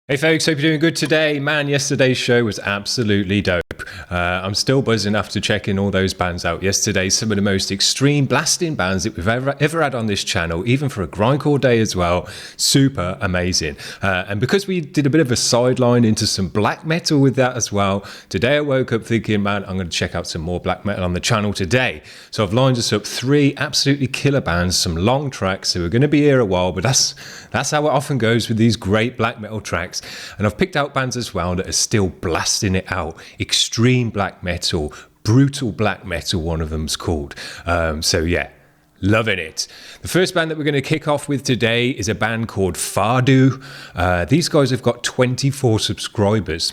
Hey folks, hope you're doing good today. Man, yesterday's show was absolutely dope. I'm still buzzing after checking all those bands out yesterday. Some of the most extreme blasting bands that we've ever had on this channel, even for a grindcore day as well. Super amazing. And because we did a bit of a sideline into some black metal with that as well, today I woke up thinking, man, I'm going to check out some more black metal on the channel today. So I've lined us up 3 absolutely killer bands, some long tracks, so we're going to be here a while, but that's how it often goes with these great black metal tracks. And I've picked out bands as well that are still blasting it out. Extreme black metal, brutal black metal, one of them's called. So yeah, loving it. The first band that we're going to kick off with today is a band called Fardeaux. These guys have got 24 subscribers,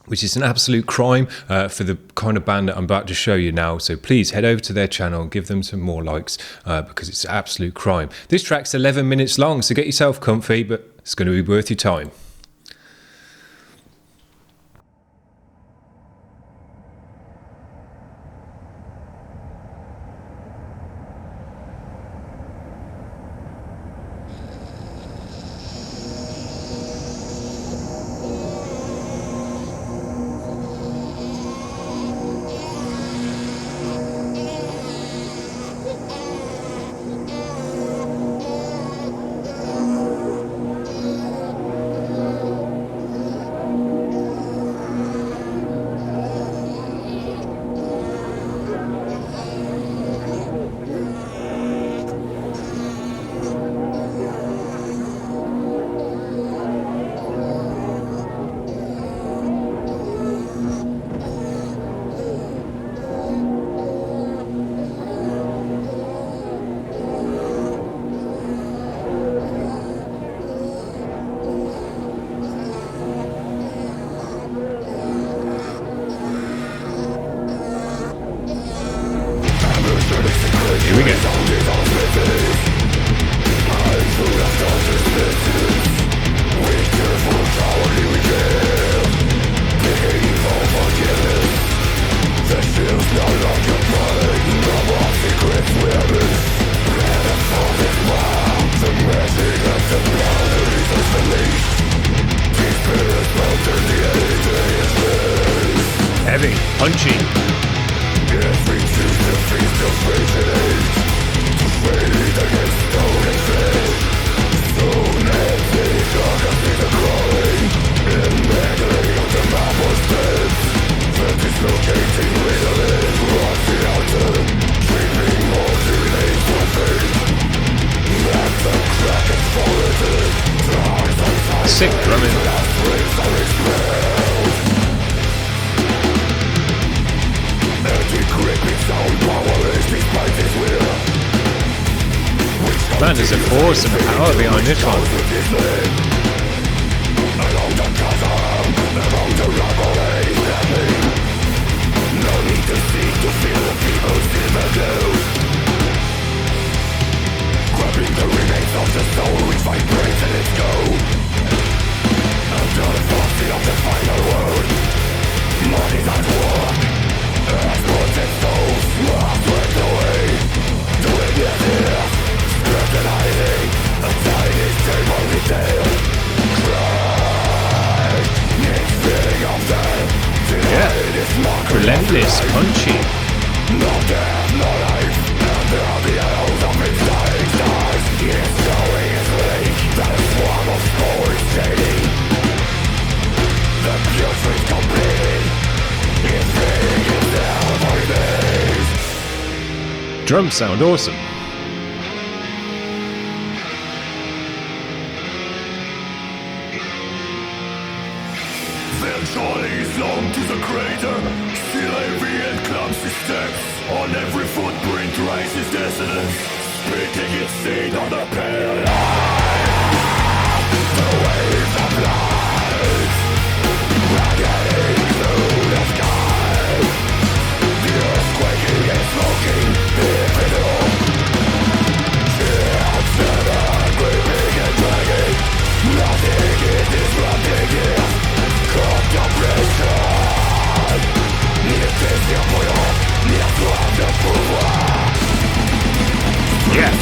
which is an absolute crime for the kind of band that I'm about to show you now. So please head over to their channel and give them some more likes because it's an absolute crime. This track's 11 minutes long, so get yourself comfy, but it's going to be worth your time. Here we go. Heavy, punchy. Sick drumming. Man, there's a force and a power behind this one. Yeah, relentless, punchy. Drums sound awesome. Their journeys long to the crater, still heavy and clumsy steps. On every footprint rises dissonance, spitting its seed on the pale line. The waves of light, radiating through the sky. The earth quaking and smoking, pivotal. It's never creeping and dragging. Nothing is disrupting it. Compression. Yeah.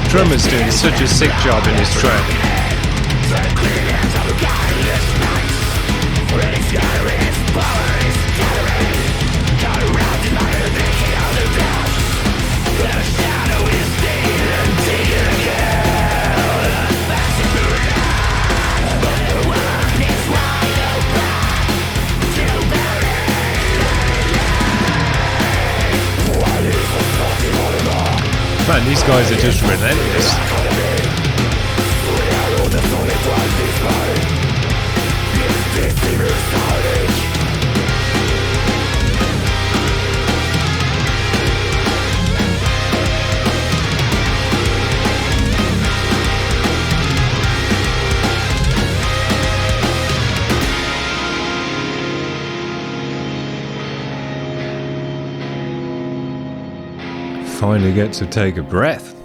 Drummer's doing such a sick job in his track. Man, these guys are just relentless. Finally get to take a breath.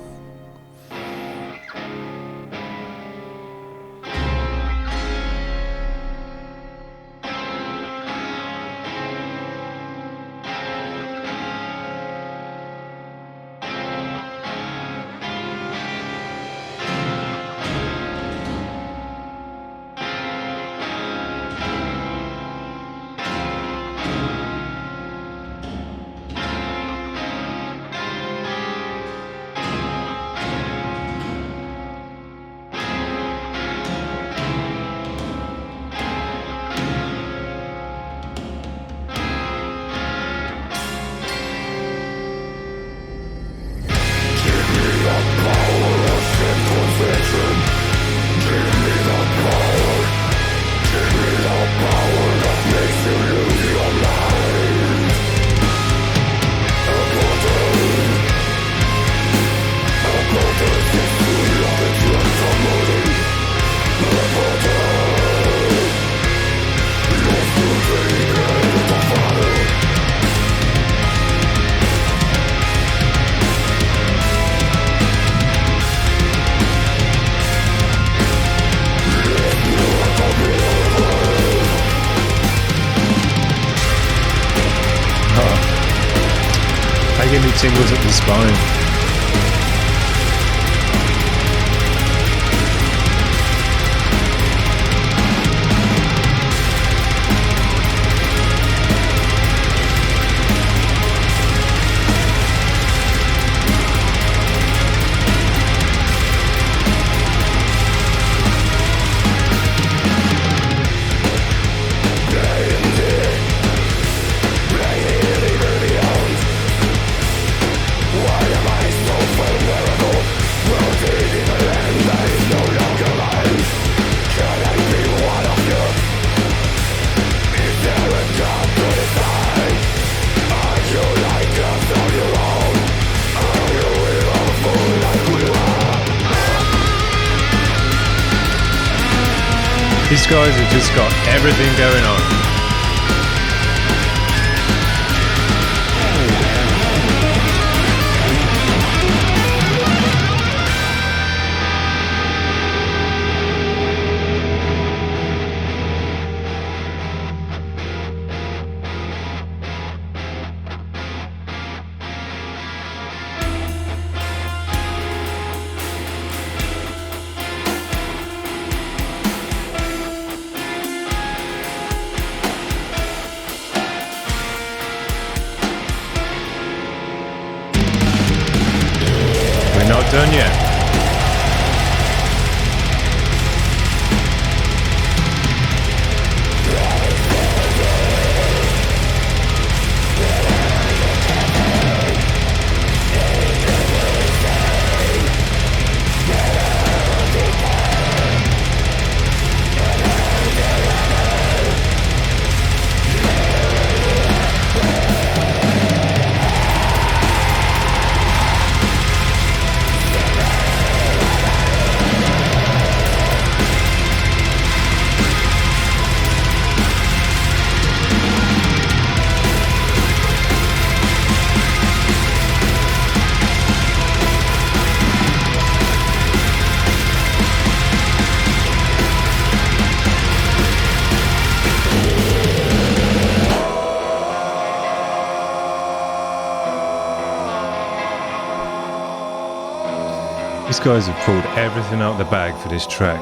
Give me tingles up the spine. These guys have just got everything going on. Not done yet. These guys have pulled everything out of the bag for this track.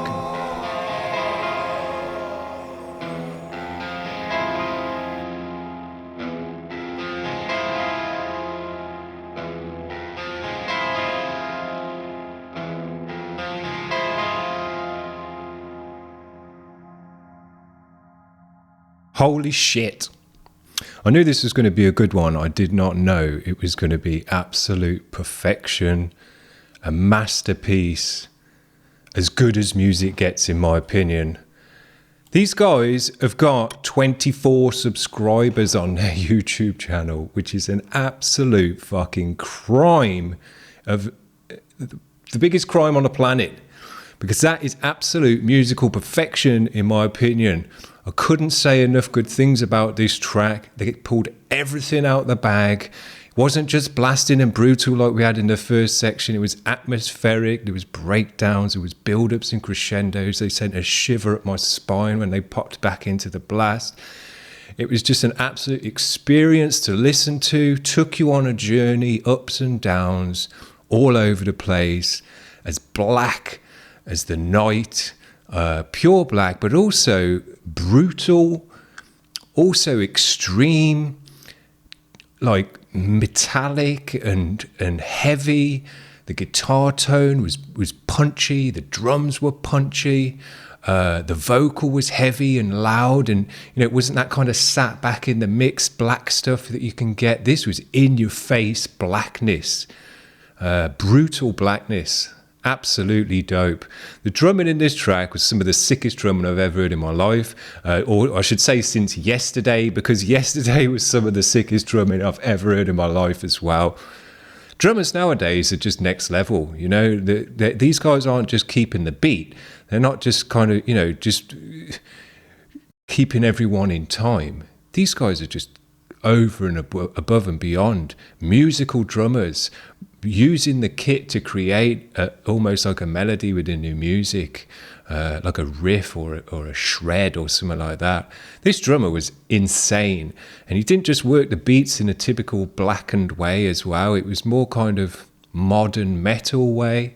Holy shit. I knew this was going to be a good one. I did not know it was going to be absolute perfection, a masterpiece, as good as music gets, in my opinion. These guys have got 24 subscribers on their YouTube channel, which is an absolute fucking crime, of the biggest crime on the planet, because that is absolute musical perfection, in my opinion. I couldn't say enough good things about this track. They pulled everything out the bag. It wasn't just blasting and brutal like we had in the first section. It was atmospheric. There was breakdowns. There was build-ups and crescendos. They sent a shiver up my spine when they popped back into the blast. It was just an absolute experience to listen to. Took you on a journey, ups and downs, all over the place. As black as the night. Pure black, but also brutal, also extreme, like metallic and heavy. The guitar tone was punchy, the drums were punchy, the vocal was heavy and loud, and it wasn't that kind of sat back in the mix black stuff that you can get. This was in your face blackness, brutal blackness. Absolutely dope. The drumming in this track was some of the sickest drumming I've ever heard in my life, or I should say since yesterday, because yesterday was some of the sickest drumming I've ever heard in my life as well. Drummers nowadays are just next level. These guys aren't just keeping the beat. They're not just kind of, just keeping everyone in time. These guys are just over and above and beyond musical drummers, using the kit to create almost like a melody within new music, like a riff or a shred or something like that. This drummer was insane, and he didn't just work the beats in a typical blackened way as well. It was more kind of modern metal way,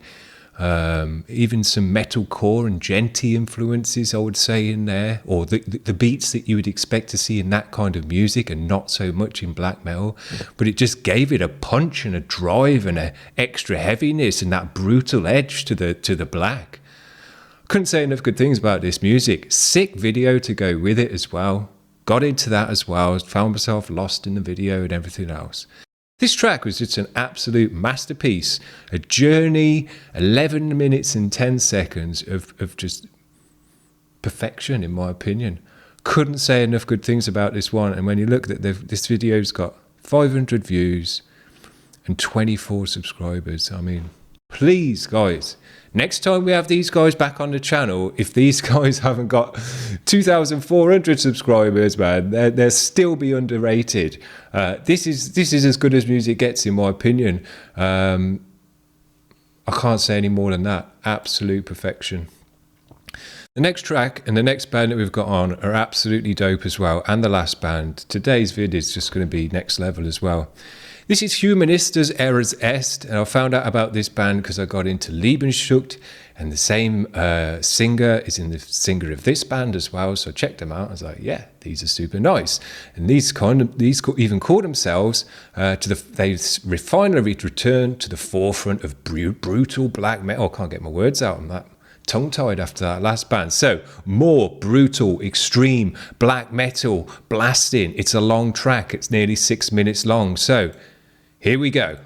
even some metalcore and djenty influences, I would say, in there, or the beats that you would expect to see in that kind of music and not so much in black metal. But it just gave it a punch and a drive and an extra heaviness and that brutal edge to the black. Couldn't say enough good things about this music. Sick video to go with it as well. Got into that as well. Found myself lost in the video and everything else. This track was just an absolute masterpiece, a journey, 11 minutes and 10 seconds of just perfection, in my opinion. Couldn't say enough good things about this one. And when you look at this video's got 500 views and 24 subscribers. I mean, please, guys, next time we have these guys back on the channel, if these guys haven't got 2,400 subscribers, man, they'll still be underrated. This is as good as music gets, in my opinion. I can't say any more than that. Absolute perfection. The next track and the next band that we've got on are absolutely dope as well, and the last band. Today's vid is just going to be next level as well. This is Humanitas Eras Est, and I found out about this band because I got into Lebensschucht, and the same singer is in the singer of this band as well, so I checked them out. I was like, yeah, these are super nice. And these even call themselves, they finally returned to the forefront of brutal black metal. I can't get my words out on that. Tongue-tied after that last band. So more brutal, extreme black metal blasting. It's a long track. It's nearly 6 minutes long. So here we go.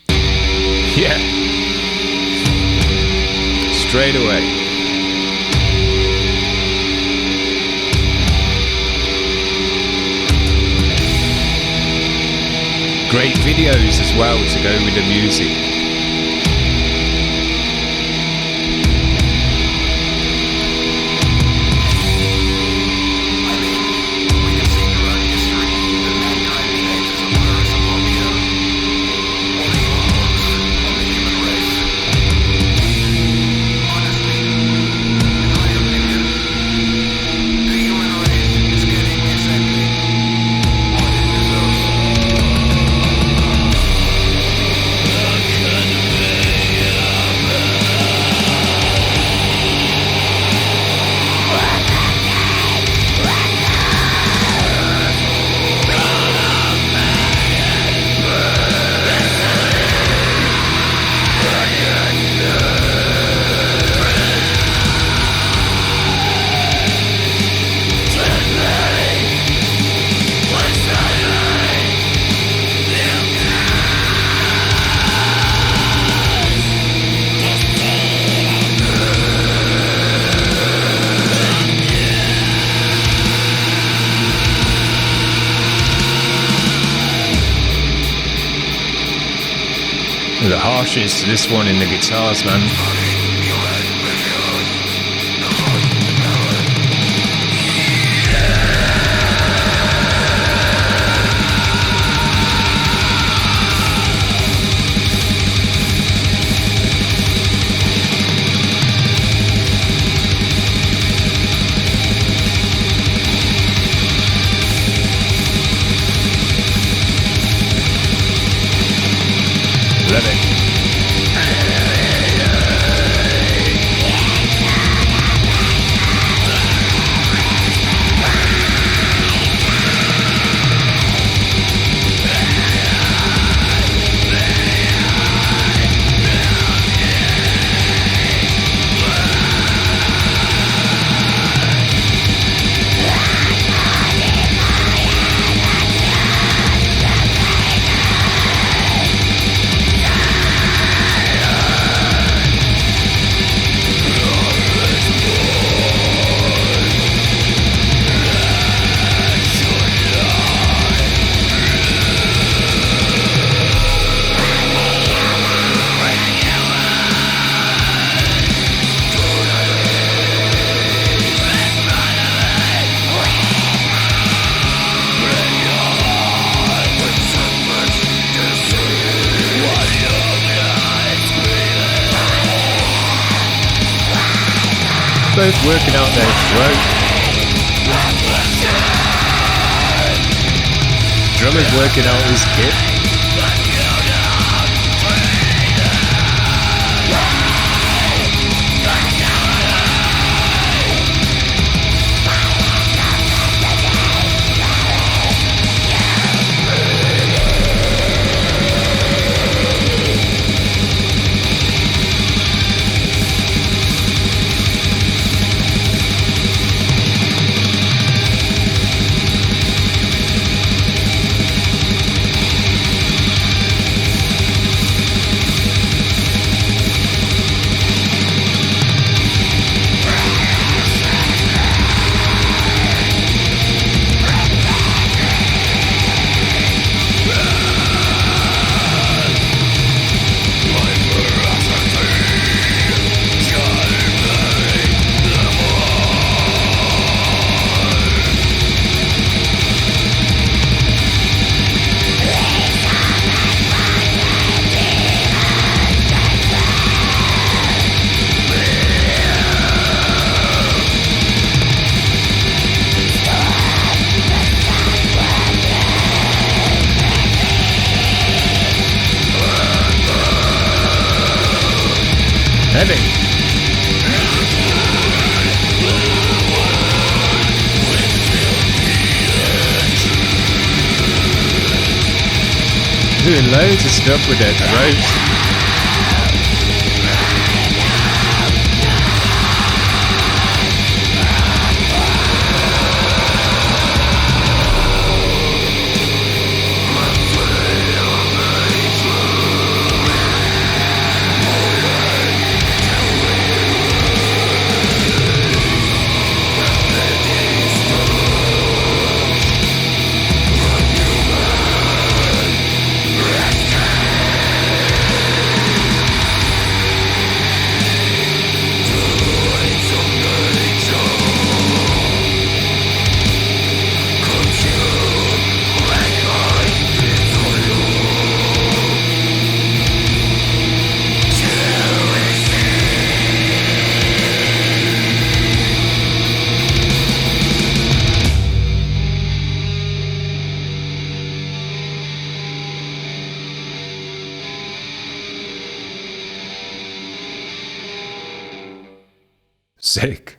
Yeah. Straight away. Great videos as well to go with the music. Good. The harshness to this one in the guitars, man. Both working out their throat. Drummer's working out his kit. Heavy. Doing loads of stuff with their throats. Sick.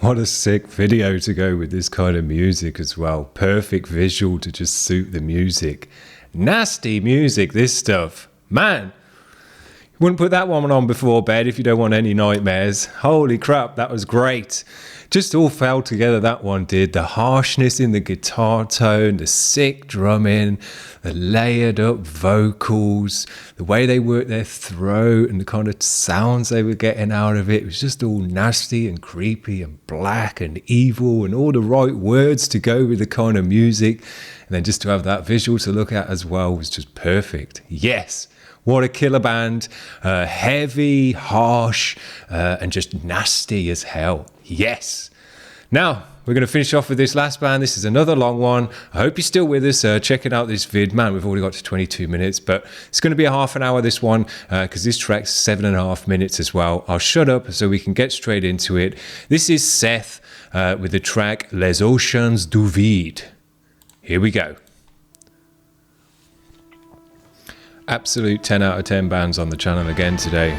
What a sick video to go with this kind of music as well. Perfect visual to just suit the music. Nasty music, this stuff. Man, you wouldn't put that one on before bed if you don't want any nightmares. Holy crap, that was great. Just all fell together, that one did. The harshness in the guitar tone, the sick drumming, the layered up vocals, the way they worked their throat and the kind of sounds they were getting out of it. It was just all nasty and creepy and black and evil and all the right words to go with the kind of music. And then just to have that visual to look at as well was just perfect. Yes. What a killer band. Heavy, harsh, and just nasty as hell. Yes. Now, we're going to finish off with this last band. This is another long one. I hope you're still with us, checking out this vid. Man, we've already got to 22 minutes, but it's going to be a half an hour, this one, because this track's 7.5 minutes as well. I'll shut up so we can get straight into it. This is Seth with the track Les Océans du Vide. Here we go. Absolute 10 out of 10 bands on the channel again today.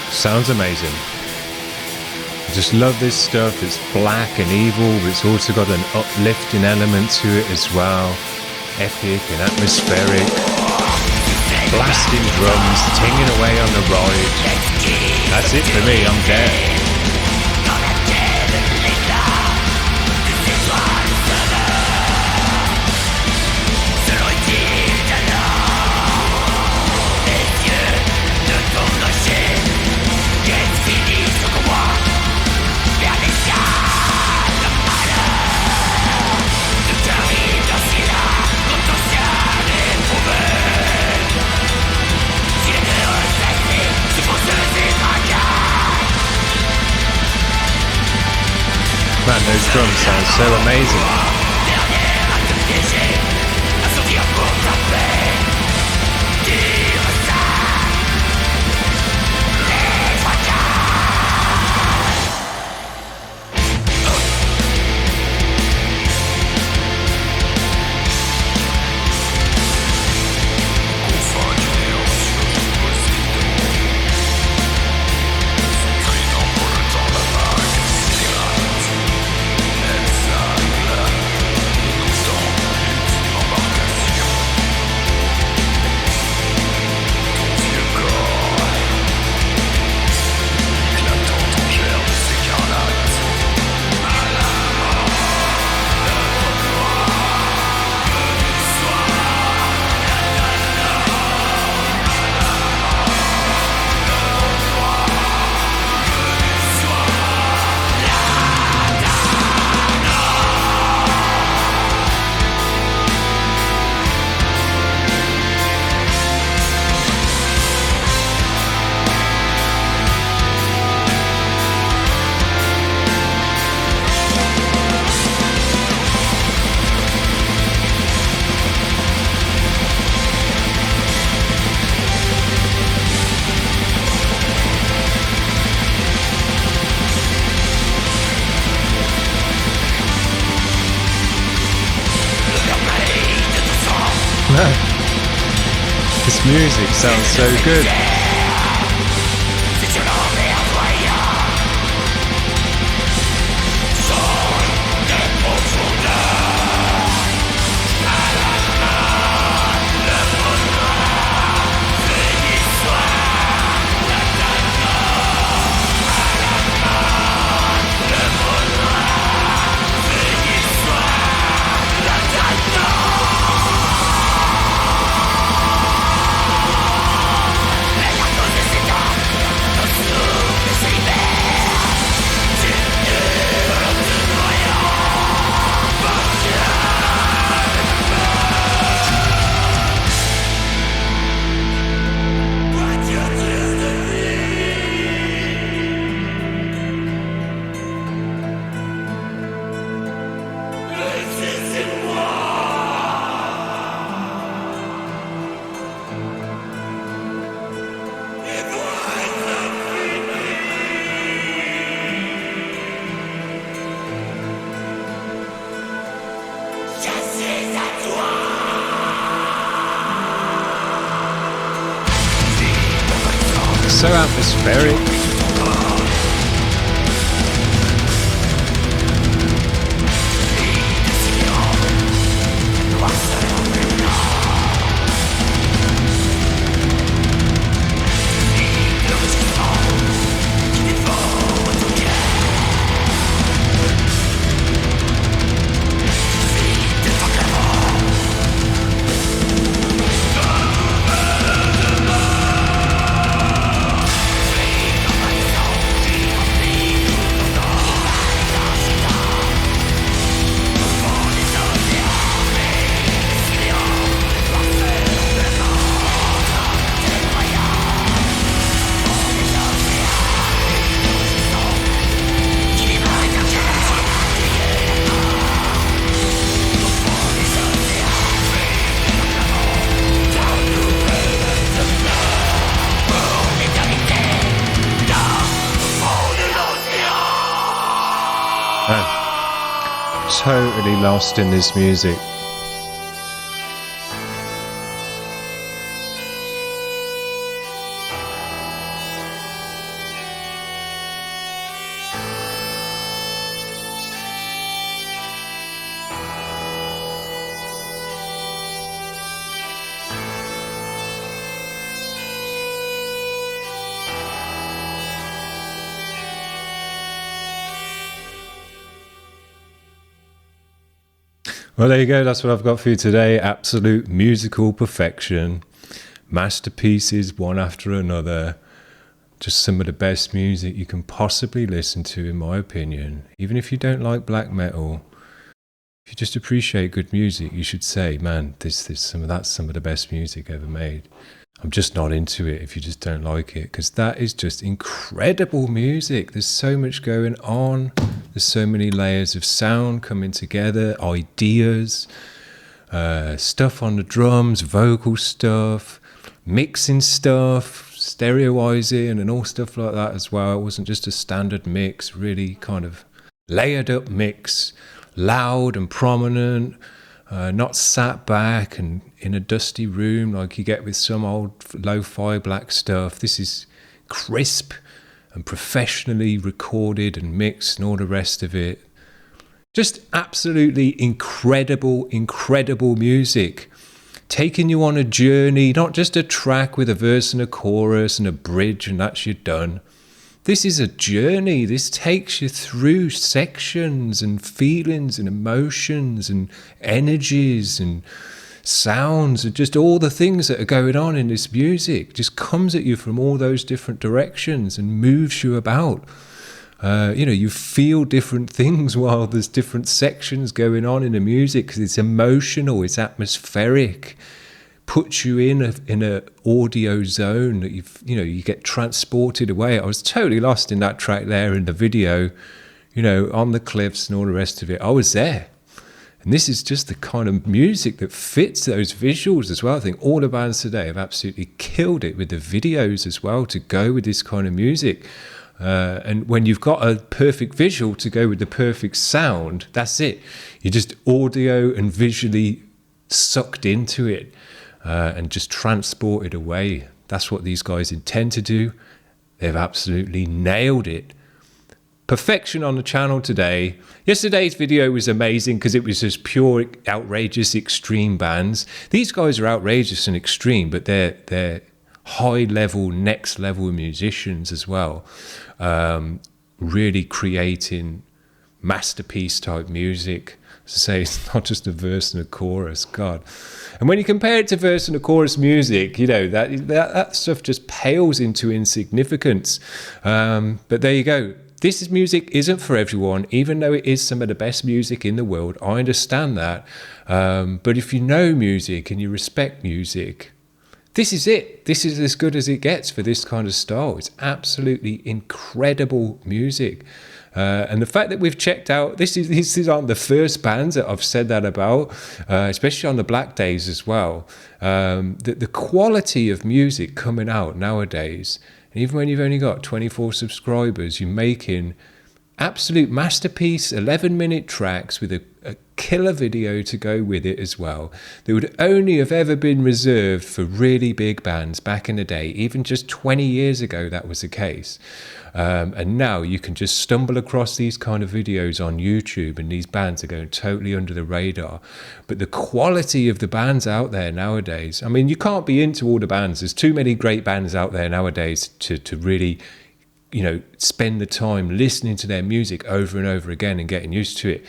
Sounds amazing. I just love this stuff. It's black and evil, but it's also got an uplifting element to it as well. Epic and atmospheric. Blasting drums, tinging away on the ride. That's it for me, I'm dead. Man, those drums sound so amazing. This music sounds so good. So atmospheric. Totally lost in this music. Well, there you go. That's what I've got for you today. Absolute musical perfection. Masterpieces, one after another. Just some of the best music you can possibly listen to, in my opinion. Even if you don't like black metal, if you just appreciate good music, you should say, man, that's some of the best music ever made. I'm just not into it if you just don't like it, because that is just incredible music. There's so much going on. There's so many layers of sound coming together, ideas, stuff on the drums, vocal stuff, mixing stuff, stereoizing and all stuff like that as well. It wasn't just a standard mix, really kind of layered up mix, loud and prominent, not sat back and in a dusty room like you get with some old lo-fi black stuff. This is crisp and professionally recorded and mixed and all the rest of it. Just absolutely incredible music. Taking you on a journey, not just a track with a verse and a chorus and a bridge and that's you're done. This is a journey. This takes you through sections and feelings and emotions and energies and sounds and just all the things that are going on in this music. Just comes at you from all those different directions and moves you about. You feel different things while there's different sections going on in the music because it's emotional, it's atmospheric. Puts you in a audio zone that you get transported away. I was totally lost in that track there in the video, on the cliffs and all the rest of it. I was there. And this is just the kind of music that fits those visuals as well. I think all the bands today have absolutely killed it with the videos as well to go with this kind of music. And when you've got a perfect visual to go with the perfect sound, that's it. You're just audio and visually sucked into it. And just transported away. That's what these guys intend to do. They've absolutely nailed it. Perfection on the channel today. Yesterday's video was amazing because it was just pure, outrageous, extreme bands. These guys are outrageous and extreme, but they're high-level, next-level musicians as well. Really creating masterpiece-type music. As I say, it's not just a verse and a chorus, God. And when you compare it to verse and a chorus music, that stuff just pales into insignificance. But there you go. This music isn't for everyone, even though it is some of the best music in the world. I understand that. But if you know music and you respect music, this is it. This is as good as it gets for this kind of style. It's absolutely incredible music. And the fact that we've checked out, these aren't the first bands that I've said that about, especially on the Black Days as well. The quality of music coming out nowadays, and even when you've only got 24 subscribers, you're making absolute masterpiece, 11-minute tracks with a killer video to go with it as well that would only have ever been reserved for really big bands back in the day. Even just 20 years ago that was the case. And now you can just stumble across these kind of videos on YouTube, and these bands are going totally under the radar. But the quality of the bands out there nowadays, I mean, you can't be into all the bands. There's too many great bands out there nowadays to really, spend the time listening to their music over and over again and getting used to it.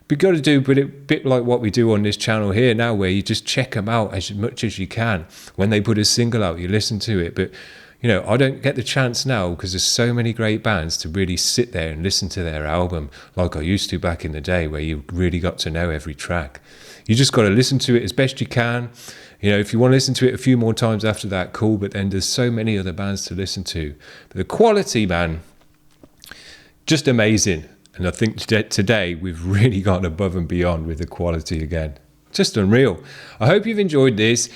But you've got to do a bit like what we do on this channel here now, where you just check them out as much as you can. When they put a single out, you listen to it. But I don't get the chance now because there's so many great bands to really sit there and listen to their album like I used to back in the day, where you really got to know every track. You just got to listen to it as best you can. If you want to listen to it a few more times after that, cool, but then there's so many other bands to listen to. But the quality, man, just amazing. And I think today we've really gone above and beyond with the quality again. Just unreal. I hope you've enjoyed this.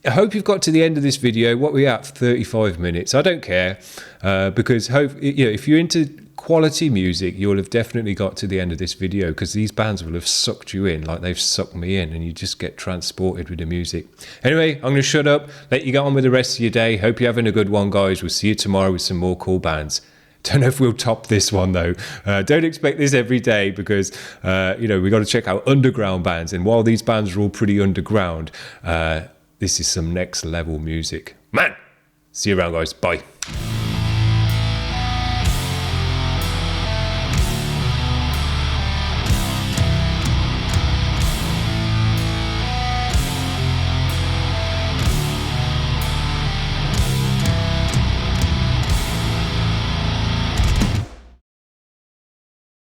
I hope you've got to the end of this video. What we're at, 35 minutes. I don't care because if you're into quality music, you'll have definitely got to the end of this video, because these bands will have sucked you in like they've sucked me in, and you just get transported with the music. Anyway, I'm going to shut up, let you get on with the rest of your day. Hope you're having a good one, guys. We'll see you tomorrow with some more cool bands. Don't know if we'll top this one though. Don't expect this every day, because we got to check out underground bands, and while these bands are all pretty underground, this is some next level music. Man, see you around, guys. Bye.